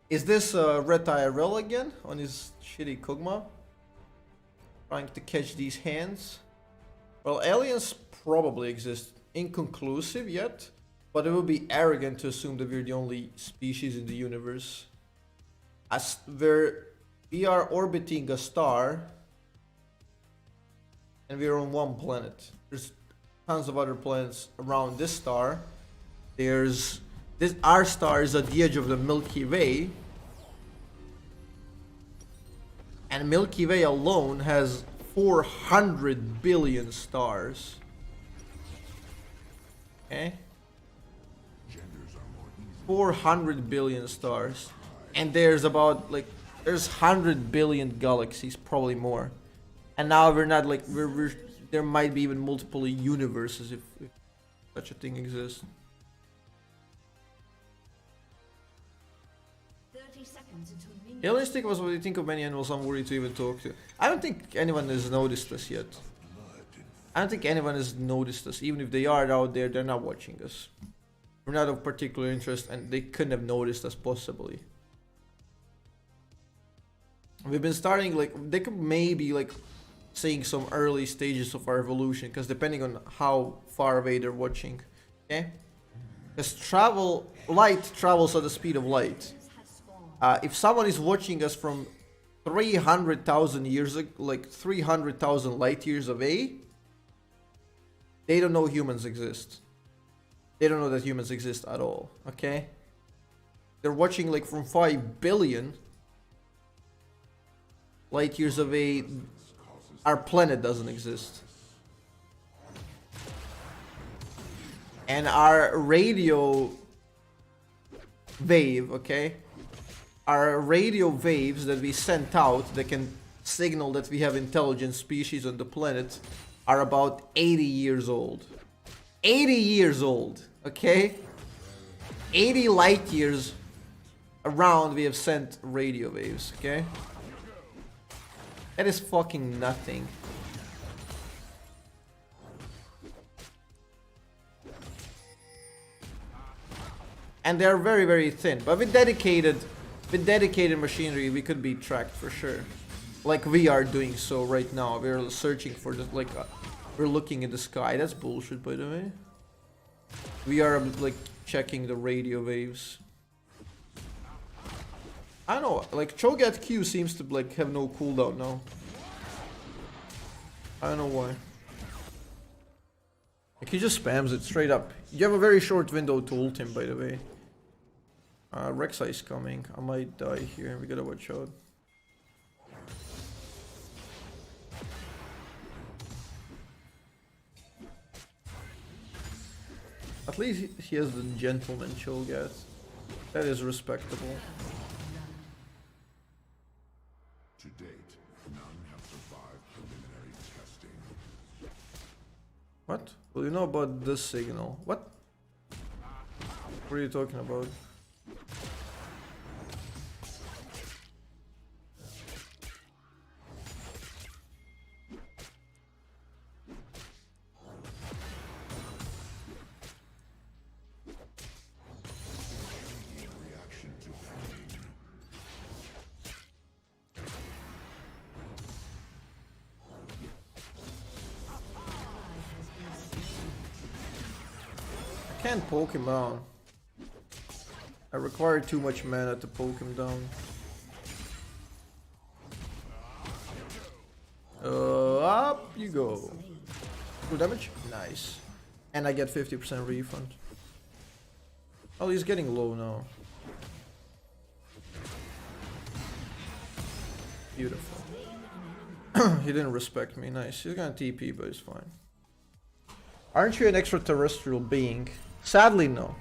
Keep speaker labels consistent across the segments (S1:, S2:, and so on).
S1: Is this Red IRL again on his shitty Kog'Maw? Trying to catch these hands? Well, aliens probably exist. Inconclusive yet, but it would be arrogant to assume that we're the only species in the universe. As we are orbiting a star, and we're on one planet. There's tons of other planets around this star. There's our star is at the edge of the Milky Way, and Milky Way alone has 400 billion stars. Okay, 400 billion stars, and there's about like there's 100 billion galaxies, probably more. And now we're not like we're there might be even multiple universes if such a thing exists.
S2: 30 seconds until minions.
S1: Realistic was what you think of many animals I'm worried to even talk to. I don't think anyone has noticed us yet. I don't think anyone has noticed us. Even if they are out there, they're not watching us. We're not of particular interest and they couldn't have noticed us possibly. We've been starting like, they could maybe like seeing some early stages of our evolution, because depending on how far away they're watching. Okay? Because light travels at the speed of light. If someone is watching us from 300,000 years, like 300,000 light years away, they don't know humans exist. They don't know that humans exist at all, okay? They're watching like from 5 billion light years away. Our planet doesn't exist. And our radio wave, okay? Our radio waves that we sent out that can signal that we have intelligent species on the planet are about 80 years old. 80 years old, okay? 80 light years around we have sent radio waves, okay? That is fucking nothing. And they're very, very thin. But with dedicated machinery, we could be tracked for sure. Like we are doing so right now. We're searching for the, like, we're looking in the sky. That's bullshit, by the way. We are like checking the radio waves. I don't know, like Cho'Gath Q seems to like have no cooldown now. I don't know why. Like he just spams it straight up. You have a very short window to ult him, by the way. Rek'Sai is coming. I might die here. We gotta watch out. At least he has the gentleman Cho'Gath. That is respectable.
S3: To date, none have survived preliminary testing.
S1: What? Well, you know about this signal. What? What are you talking about?
S3: Reaction to pain.
S1: I can't poke him down. I require too much mana to poke him down. Up you go. Full damage? Nice. And I get 50% refund. Oh, he's getting low now. Beautiful. He didn't respect me. Nice. He's gonna TP, but it's fine. Aren't you an extraterrestrial being? Sadly, no.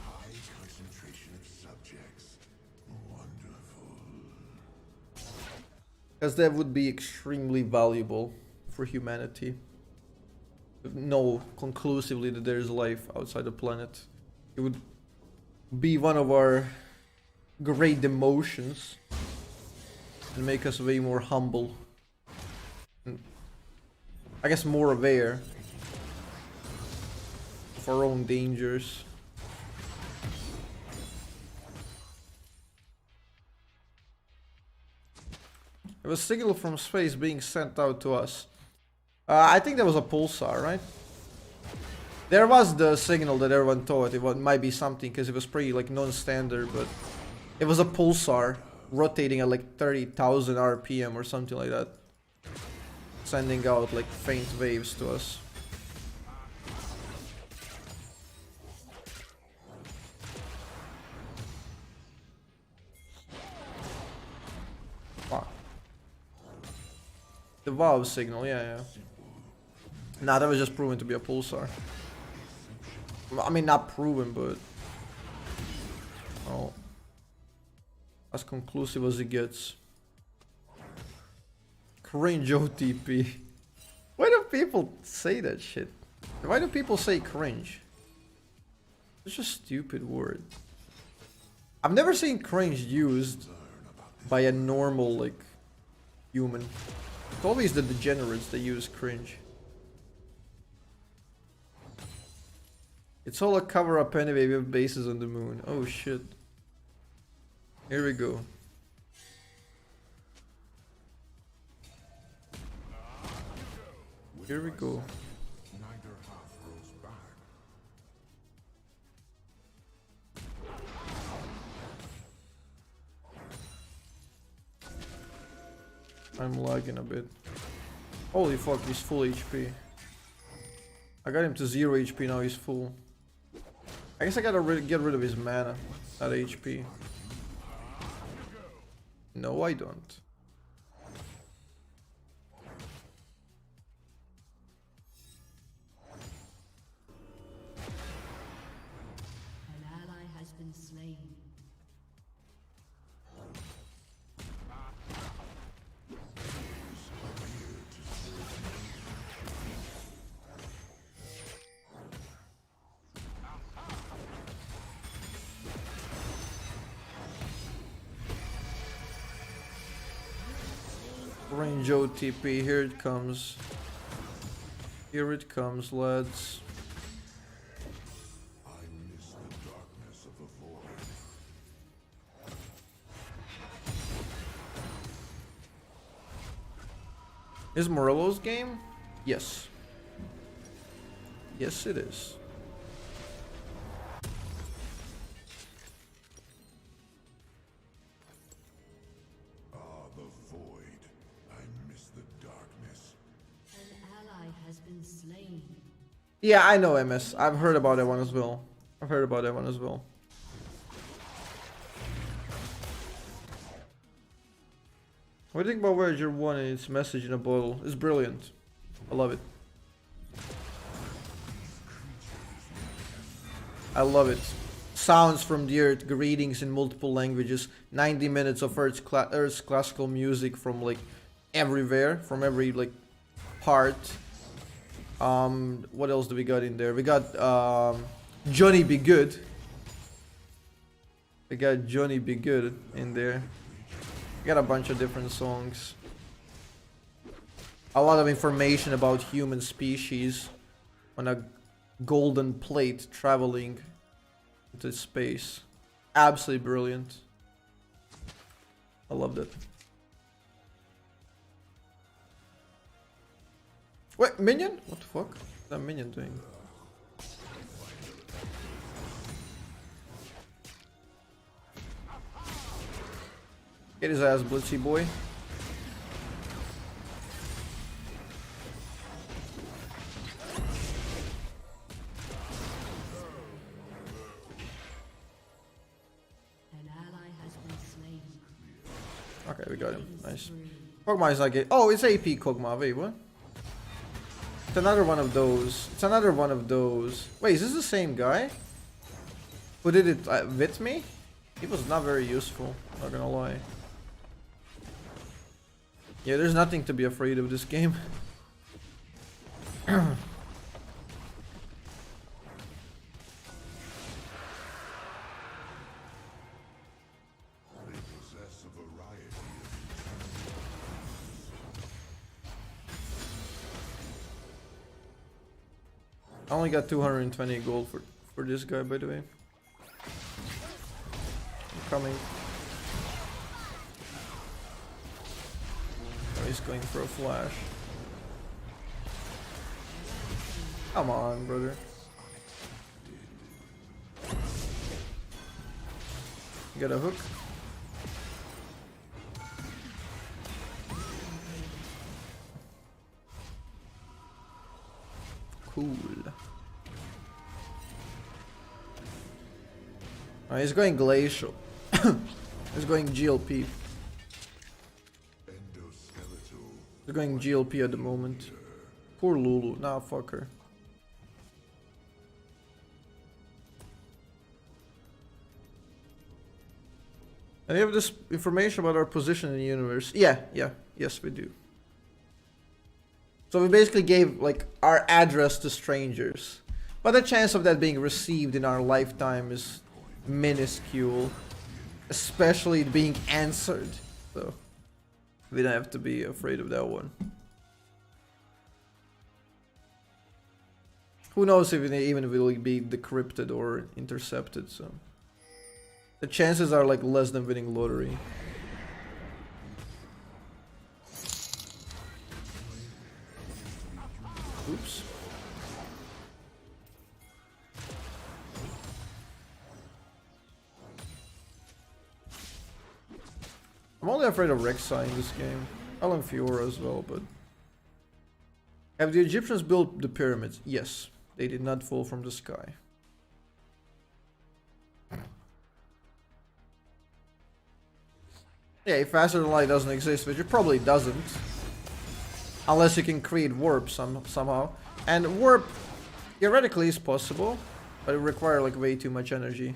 S3: High concentration of subjects. Wonderful.
S1: Because that would be extremely valuable for humanity. Know conclusively that there is life outside the planet. It would be one of our great demotions and make us way more humble. And I guess more aware. of our own dangers. It was a signal from space being sent out to us. I think that was a pulsar, right? There was the signal that everyone thought it might be something because it was pretty like non-standard, but it was a pulsar rotating at like 30,000 RPM or something like that, sending out like faint waves to us. Fuck. The valve signal, yeah. Nah, that was just proven to be a pulsar. I mean, not proven, but oh, as conclusive as it gets. Cringe OTP. Why do people say that shit? Why do people say cringe? It's just a stupid word. I've never seen cringe used by a normal, like, human. It's always the degenerates that use cringe. It's all a cover-up anyway, we have bases on the moon. Oh shit. Here we go. Here we go.
S3: Neither half goes back.
S1: I'm lagging a bit. Holy fuck, he's full HP. I got him to 0 HP, now he's full. I guess I gotta get rid of his mana, not HP. No, I don't.
S2: An ally has been slain.
S1: Range OTP, here it comes. Here it comes, lads.
S3: I miss the darkness of the void.
S1: Is Morello's game? Yes. Yes, it is.
S3: The void. I miss the darkness.
S2: An ally has been slain.
S1: Yeah, I know MS. I've heard about that one as well. I've heard about that one as well. What do you think about Voyager 1 and its message in a bottle? It's brilliant. I love it. I love it. Sounds from the Earth, greetings in multiple languages, 90 minutes of Earth's classical music from like everywhere, from every like part. What else do we got in there? We got Johnny Be Good. We got Johnny Be Good in there. We got a bunch of different songs. A lot of information about human species on a golden plate traveling into space. Absolutely brilliant. I loved it. Wait, minion? What the fuck? What's that minion doing? Get his ass, Blitzy boy.
S2: An ally has been slain.
S1: Okay, we got him. Nice. Kog'Maw is like it. Oh, it's AP Kog'Maw. Wait, what? It's another one of those. It's another one of those. Wait, is this the same guy? Who did it with me? He was not very useful, not gonna lie. Yeah, there's nothing to be afraid of this game.
S3: They possess a variety of
S1: I only got 220 gold for this guy, by the way. I'm coming. Oh, he's going for a flash. Come on, brother. You got a hook? Cool. He's going glacial. He's going GLP. He's going GLP at the moment. Poor Lulu. Nah, fuck her. And you have this information about our position in the universe. Yes, we do. So we basically gave like our address to strangers, but the chance of that being received in our lifetime is minuscule, especially it being answered. So we don't have to be afraid of that one. Who knows if it even will be decrypted or intercepted? So the chances are like less than winning lottery. Oops. I'm only afraid of Rek'Sai in this game. Alan Fiora as well, but... Have the Egyptians built the pyramids? Yes. They did not fall from the sky. Yeah, faster than light doesn't exist, which it probably doesn't. Unless you can create warp somehow. And warp theoretically is possible, but it requires like way too much energy.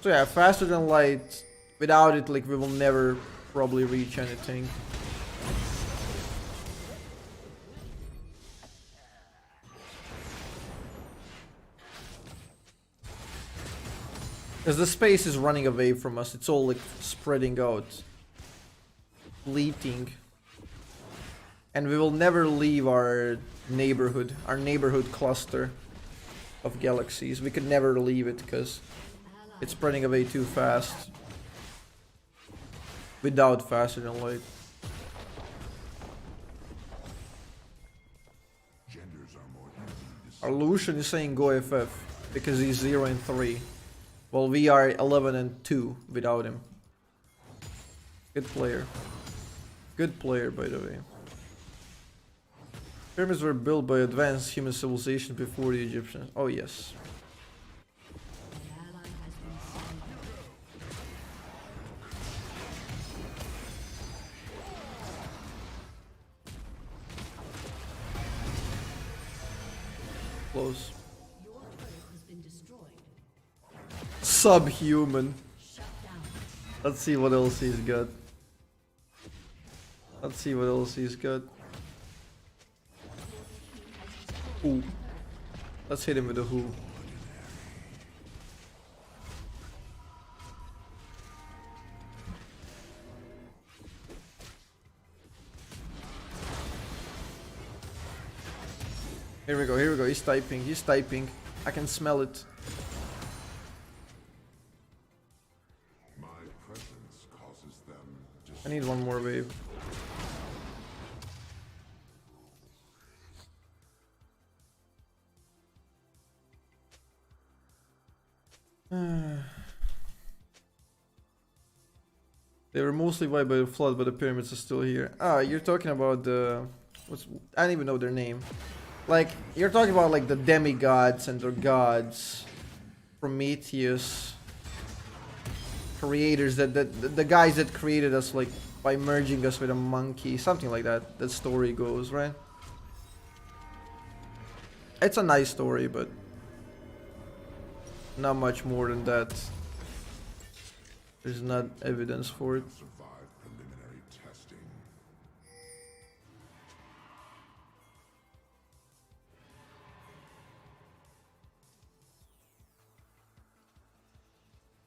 S1: So yeah, faster than light. Without it, like we will never probably reach anything. Because the space is running away from us, it's all like spreading out, fleeting, and we will never leave our neighborhood cluster of galaxies. We could never leave it because it's spreading away too fast without faster than light. Our Lucian is saying go FF because he's 0 and 3. Well, we are 11 and 2 without him. Good player. Good player, by the way. Pyramids were built by advanced human civilization before the Egyptians. Oh, yes. Close. Subhuman. Let's see what else he's got. Let's see what else he's got. Ooh. Let's hit him with a who. Here we go, here we go. He's typing. I can smell it. I need one more wave. They were mostly wiped by the flood, but the pyramids are still here. Ah, you're talking about the... I don't even know their name. Like, you're talking about like the demigods and their gods. Prometheus. Creators, the guys that created us like by merging us with a monkey, something like that. That story goes, right? It's a nice story, but not much more than that. There's not evidence for it.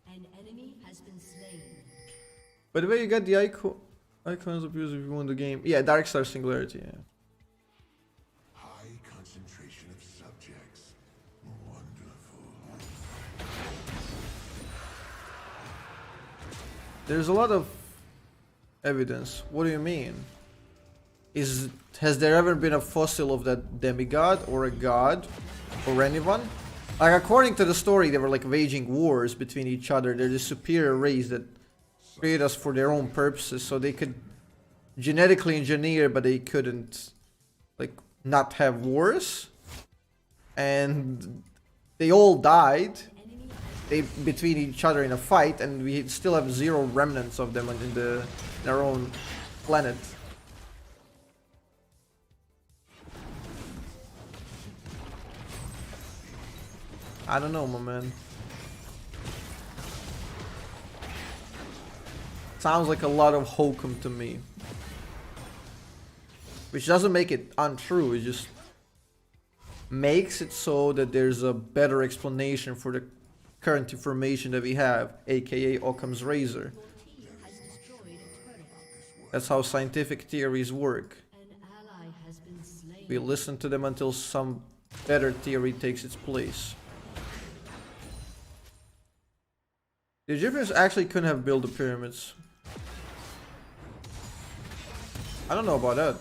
S2: An enemy has been slain.
S1: By the way, you got the icon. Icons abuse if you win the game. Yeah, Dark Star Singularity, yeah.
S3: High concentration of subjects. Wonderful.
S1: There's a lot of evidence. What do you mean? Has there ever been a fossil of that demigod or a god or anyone? Like, according to the story, they were like waging wars between each other. They're the superior race that create us for their own purposes, so they could genetically engineer, but they couldn't like not have wars. And they all died between each other in a fight, and we still have zero remnants of them in our own planet. I don't know, my man. Sounds like a lot of hokum to me. Which doesn't make it untrue, it just makes it so that there's a better explanation for the current information that we have, aka Occam's razor. That's how scientific theories work. We listen to them until some better theory takes its place. The Egyptians actually couldn't have built the pyramids. I don't know about that.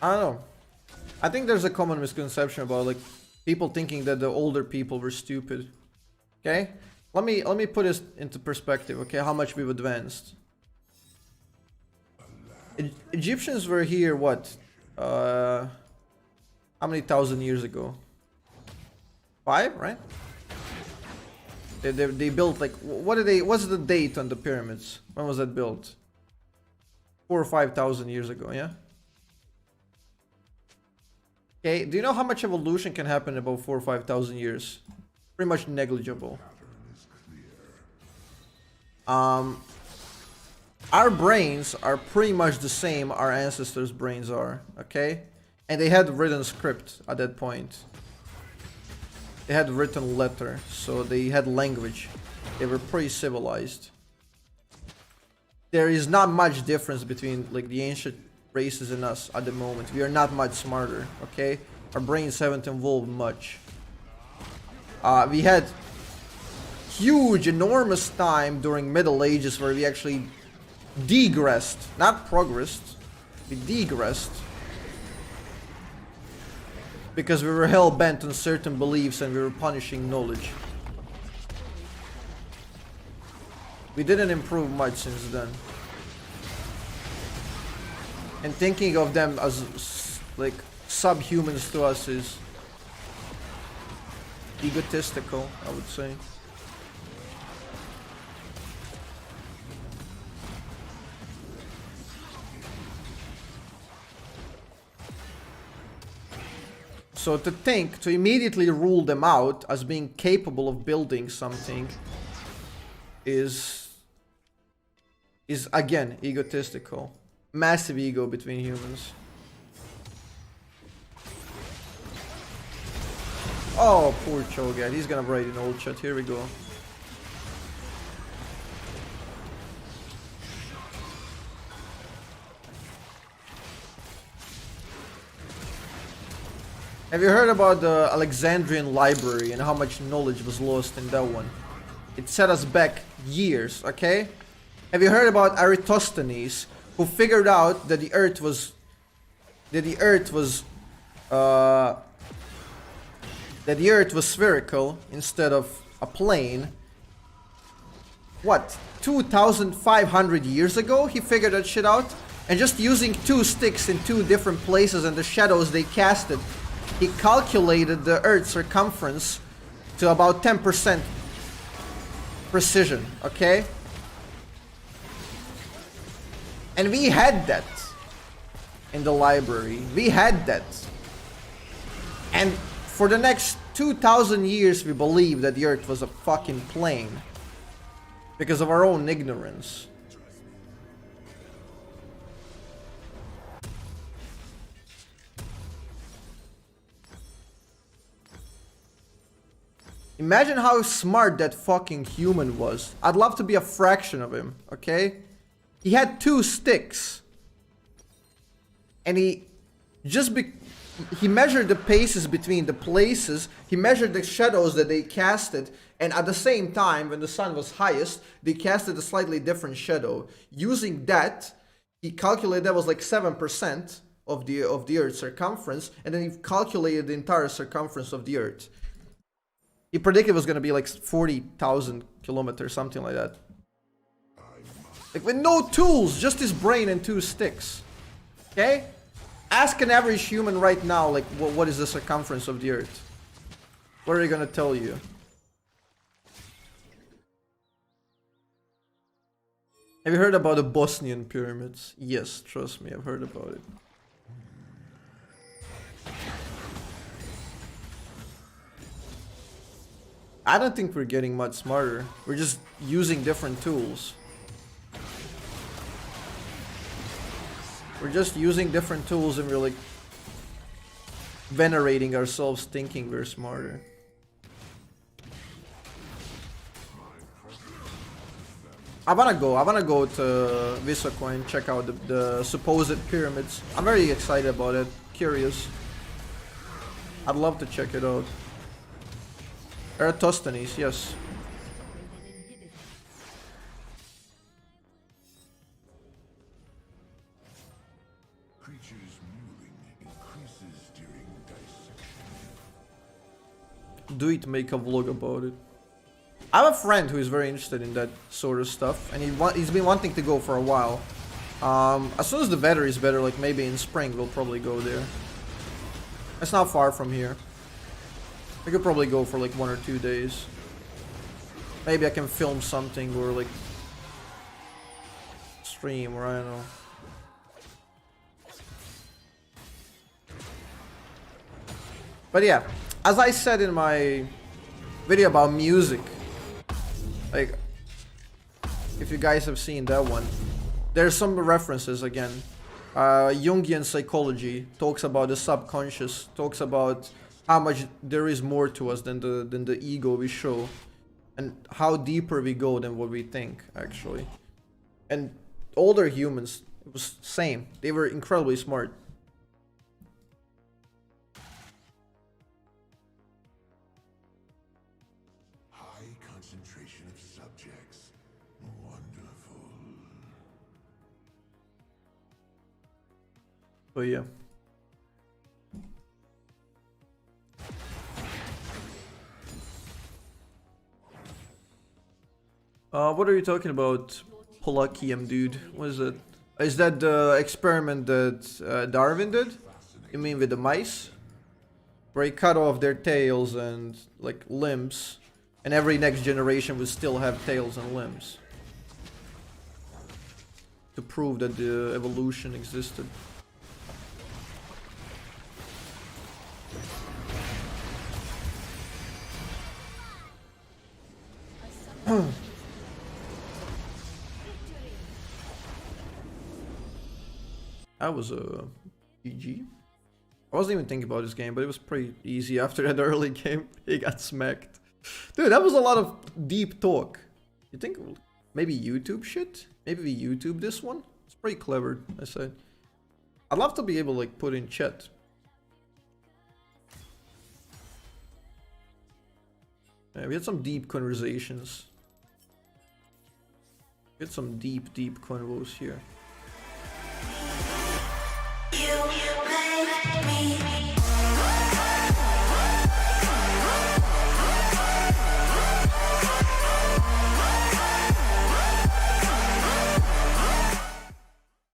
S1: I don't know. I think there's a common misconception about like people thinking that the older people were stupid. Okay? Let me put this into perspective, okay? How much we've advanced. Egyptians were here what? How many thousand years ago? 5, right? They built like what's the date on the pyramids? When was that built? 4 or 5,000 years ago, yeah? Okay, do you know how much evolution can happen in about 4 or 5,000 years? Pretty much negligible. Our brains are pretty much the same our ancestors' brains are, okay? And they had written script at that point. They had written letter, so they had language. They were pretty civilized. There is not much difference between like the ancient races and us at the moment. We are not much smarter, okay? Our brains haven't evolved much. We had huge, enormous time during Middle Ages where we actually degressed, not progressed. We degressed because we were hell-bent on certain beliefs and we were punishing knowledge. We didn't improve much since then. And thinking of them as like subhumans to us is egotistical, I would say. So to immediately rule them out as being capable of building something is again egotistical. Massive ego between humans. Oh, poor Cho'Gath. He's gonna write an old chat. Here we go. Have you heard about the Alexandrian library and how much knowledge was lost in that one? It set us back years, okay? Have you heard about Eratosthenes, who figured out that the Earth was spherical instead of a plane? What, 2,500 years ago he figured that shit out? And just using 2 sticks in 2 different places and the shadows they casted, he calculated the Earth's circumference to about 10% precision, okay? And we had that in the library. We had that. And for the next 2,000 years, we believed that the Earth was a fucking plane. Because of our own ignorance. Imagine how smart that fucking human was. I'd love to be a fraction of him, okay? He had 2 sticks. And he measured the paces between the places. He measured the shadows that they casted. And at the same time, when the sun was highest, they casted a slightly different shadow. Using that, he calculated that was like 7% of the Earth's circumference. And then he calculated the entire circumference of the Earth. He predicted it was going to be like 40,000 kilometers, something like that. Like with no tools, just his brain and 2 sticks. Okay? Ask an average human right now, like, what is the circumference of the Earth? What are they going to tell you? Have you heard about the Bosnian pyramids? Yes, trust me, I've heard about it. I don't think we're getting much smarter. We're just using different tools. We're just using different tools and we're like venerating ourselves thinking we're smarter. I wanna go to Visoko and check out the supposed pyramids. I'm very excited about it, curious. I'd love to check it out. Eratosthenes, yes.
S3: Creatures moving increases during dissection.
S1: Do it, make a vlog about it. I have a friend who is very interested in that sort of stuff, and he's been wanting to go for a while. As soon as the weather is better, like maybe in spring, we'll probably go there. It's not far from here. We could probably go for like 1 or 2 days. Maybe I can film something or like stream, or I don't know. But yeah, as I said in my video about music, like, if you guys have seen that one, there's some references again. Jungian psychology talks about the subconscious, talks about how much there is more to us than the ego we show, and how deeper we go than what we think, actually. And older humans, it was same. They were incredibly smart.
S3: High concentration of subjects. Wonderful.
S1: But yeah. What are you talking about, Polakium, dude? What is it? Is that the experiment that Darwin did? You mean with the mice? Where he cut off their tails and, like, limbs, and every next generation would still have tails and limbs. To prove that the evolution existed. That was a GG. I wasn't even thinking about this game, but it was pretty easy after that early game. He got smacked. Dude, that was a lot of deep talk. You think maybe YouTube shit? Maybe we YouTube this one? It's pretty clever, I said. I'd love to be able to like put in chat. Yeah, we had some deep conversations. We had some deep convos here.